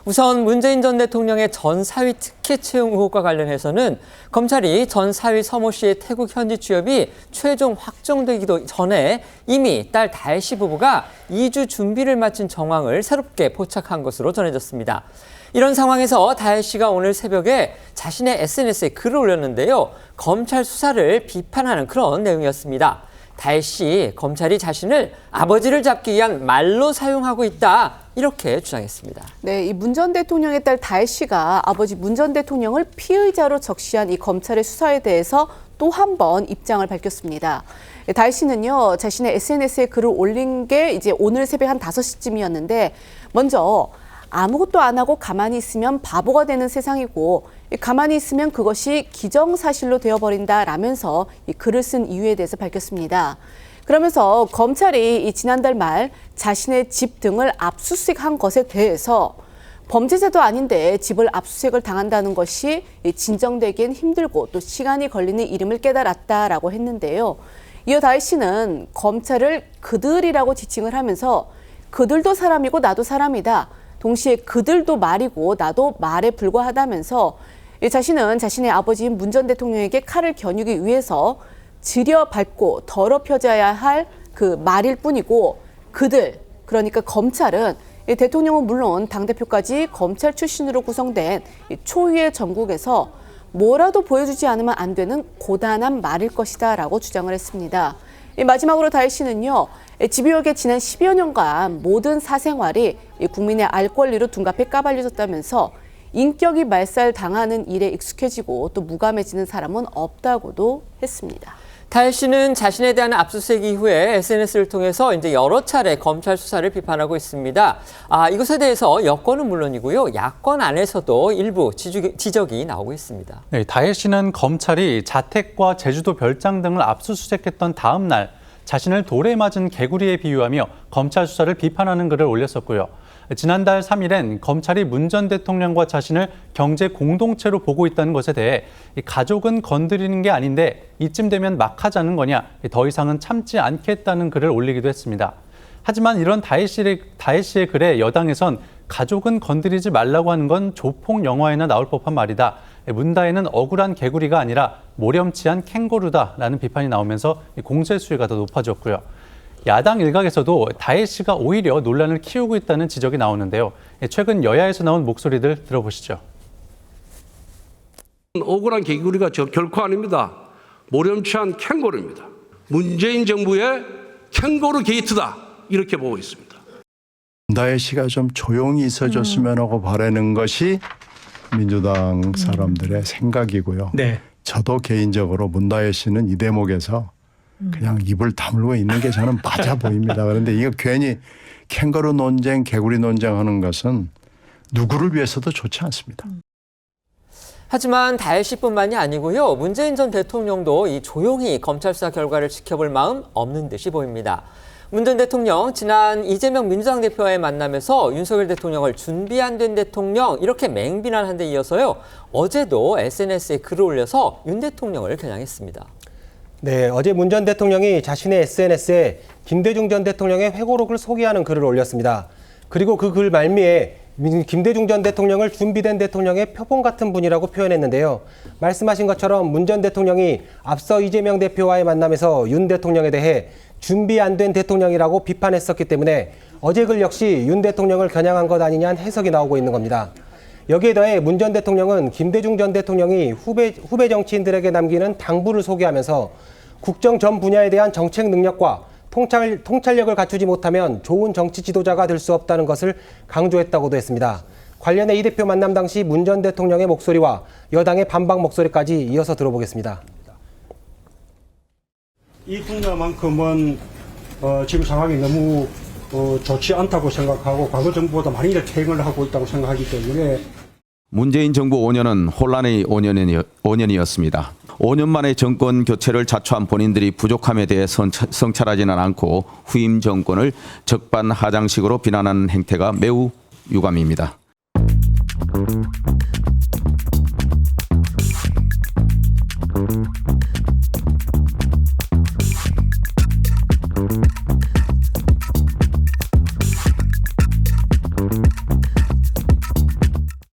우선 문재인 전 대통령의 전 사위 특혜 채용 의혹과 관련해서는 검찰이 전 사위 서모 씨의 태국 현지 취업이 최종 확정되기도 전에 이미 딸 다혜 씨 부부가 이주 준비를 마친 정황을 새롭게 포착한 것으로 전해졌습니다. 이런 상황에서 다혜 씨가 오늘 새벽에 자신의 SNS에 글을 올렸는데요. 검찰 수사를 비판하는 그런 내용이었습니다. 다혜 씨, 검찰이 자신을 아버지를 잡기 위한 말로 사용하고 있다, 이렇게 주장했습니다. 네, 이 문 전 대통령의 딸 다혜 씨가 아버지 문 전 대통령을 피의자로 적시한 이 검찰의 수사에 대해서 또 한 번 입장을 밝혔습니다. 다혜 씨는요, 자신의 SNS에 글을 올린 게 이제 오늘 새벽 한 5시쯤이었는데, 먼저 아무것도 안 하고 가만히 있으면 바보가 되는 세상이고 가만히 있으면 그것이 기정사실로 되어버린다라면서 이 글을 쓴 이유에 대해서 밝혔습니다. 그러면서 검찰이 이 지난달 말 자신의 집 등을 압수수색한 것에 대해서 범죄자도 아닌데 집을 압수수색을 당한다는 것이 진정되기엔 힘들고 또 시간이 걸리는 일임을 깨달았다라고 했는데요. 이어 다혜 씨는 검찰을 그들이라고 지칭을 하면서 그들도 사람이고 나도 사람이다. 동시에 그들도 말이고 나도 말에 불과하다면서 자신은 자신의 아버지인 문 전 대통령에게 칼을 겨누기 위해서 지려밟고 더럽혀져야 할 그 말일 뿐이고 그들, 그러니까 검찰은 대통령은 물론 당대표까지 검찰 출신으로 구성된 초유의 전국에서 뭐라도 보여주지 않으면 안 되는 고단한 말일 것이다 라고 주장을 했습니다. 마지막으로 다혜 씨는요, 집요하게 지난 10여 년간 모든 사생활이 국민의 알 권리로 둔갑해 까발려졌다면서 인격이 말살당하는 일에 익숙해지고 또 무감해지는 사람은 없다고도 했습니다. 다혜 씨는 자신에 대한 압수수색 이후에 SNS를 통해서 이제 여러 차례 검찰 수사를 비판하고 있습니다. 이것에 대해서 여권은 물론이고요, 야권 안에서도 일부 지적이 나오고 있습니다. 네, 다혜 씨는 검찰이 자택과 제주도 별장 등을 압수수색했던 다음 날 자신을 돌에 맞은 개구리에 비유하며 검찰 수사를 비판하는 글을 올렸었고요. 지난달 3일엔 검찰이 문 전 대통령과 자신을 경제 공동체로 보고 있다는 것에 대해 가족은 건드리는 게 아닌데 이쯤 되면 막 하자는 거냐, 더 이상은 참지 않겠다는 글을 올리기도 했습니다. 하지만 이런 다혜 씨의 글에 여당에선 가족은 건드리지 말라고 하는 건 조폭 영화에나 나올 법한 말이다. 문다혜는 억울한 개구리가 아니라 모렴치한 캥거루다라는 비판이 나오면서 공세 수위가 더 높아졌고요. 야당 일각에서도 다혜 씨가 오히려 논란을 키우고 있다는 지적이 나오는데요. 최근 여야에서 나온 목소리들 들어보시죠. 억울한 개구리가 결코 아닙니다. 모렴치한 캥거루입니다. 문재인 정부의 캥거루 게이트다, 이렇게 보고 있습니다. 문다혜 씨가 좀 조용히 있어줬으면 하고 바라는 것이 민주당 사람들의 생각이고요. 네. 저도 개인적으로 문다혜 씨는 이 대목에서 그냥 입을 다물고 있는 게 저는 맞아 보입니다. 그런데 이거 괜히 캥거루 논쟁, 개구리 논쟁하는 것은 누구를 위해서도 좋지 않습니다. 하지만 다혜 씨뿐만이 아니고요, 문재인 전 대통령도 이 조용히 검찰 수사 결과를 지켜볼 마음 없는 듯이 보입니다. 문 전 대통령 지난 이재명 민주당 대표와의 만남에서 윤석열 대통령을 준비 안 된 대통령, 이렇게 맹비난한 데 이어서요, 어제도 SNS에 글을 올려서 윤 대통령을 겨냥했습니다. 네, 어제 문 전 대통령이 자신의 SNS에 김대중 전 대통령의 회고록을 소개하는 글을 올렸습니다. 그리고 그 글 말미에 김대중 전 대통령을 준비된 대통령의 표본 같은 분이라고 표현했는데요. 말씀하신 것처럼 문 전 대통령이 앞서 이재명 대표와의 만남에서 윤 대통령에 대해 준비 안 된 대통령이라고 비판했었기 때문에 어제 글 역시 윤 대통령을 겨냥한 것 아니냐는 해석이 나오고 있는 겁니다. 여기에 더해 문 전 대통령은 김대중 전 대통령이 후배 정치인들에게 남기는 당부를 소개하면서 국정 전 분야에 대한 정책 능력과 통찰력을 갖추지 못하면 좋은 정치 지도자가 될 수 없다는 것을 강조했다고도 했습니다. 관련해 이 대표 만남 당시 문 전 대통령의 목소리와 여당의 반박 목소리까지 이어서 들어보겠습니다. 이 분야만큼은 지금 상황이 너무 좋지 않다고 생각하고 과거 정부보다 많이 퇴행을 하고 있다고 생각하기 때문에 문재인 정부 5년은 혼란의 5년이었습니다. 5년 만에 정권 교체를 자초한 본인들이 부족함에 대해 성찰하지는 않고 후임 정권을 적반하장식으로 비난하는 행태가 매우 유감입니다.